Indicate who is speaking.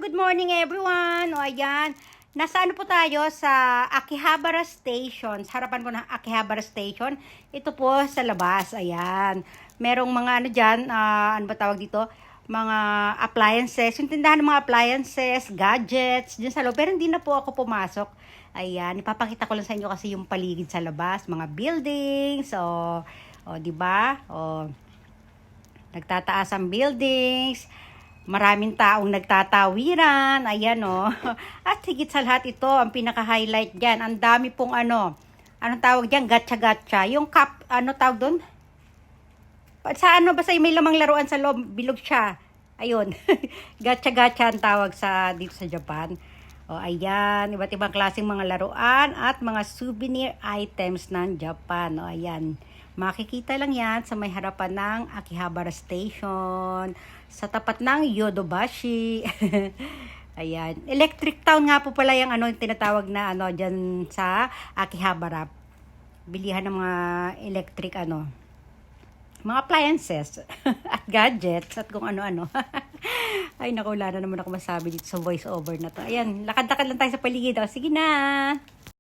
Speaker 1: good morning everyone. O ayan, nasa ano po tayo sa Akihabara Station. Sa harapan po ng Akihabara Station. Ito po sa labas, ayan. Merong mga ano dyan, ano ba tawag dito? Mga appliances, yung tindahan ng mga appliances, gadgets, dyan sa loob. Pero hindi na po ako pumasok. Ayan, ipapakita ko lang sa inyo kasi yung paligid sa labas, mga buildings, o di ba? O, nagtataas ang buildings. Maraming taong nagtatawiran, ayan o. At higit sa lahat ito, ang pinaka-highlight dyan, ang dami pong anong tawag dyan, gatcha-gatcha. Yung cup, ano tawag doon? Sa ano, basta may lamang laruan sa loob, bilog siya. Ayun, gatcha-gatcha ang tawag dito sa Japan. O ayan, iba't ibang klaseng mga laruan at mga souvenir items ng Japan. O ayan, makikita lang yan sa may harapan ng Akihabara Station, sa tapat ng Yodobashi. Ayan, electric town nga po pala yung tinatawag na dyan sa Akihabara. Bilihan ng mga electric mga appliances at gadgets at kung ano-ano. Ay naku, wala na naman ako masabi dito sa voice over na to. Ayan, lakad-lakad lang tayo sa paligid. O, sige na.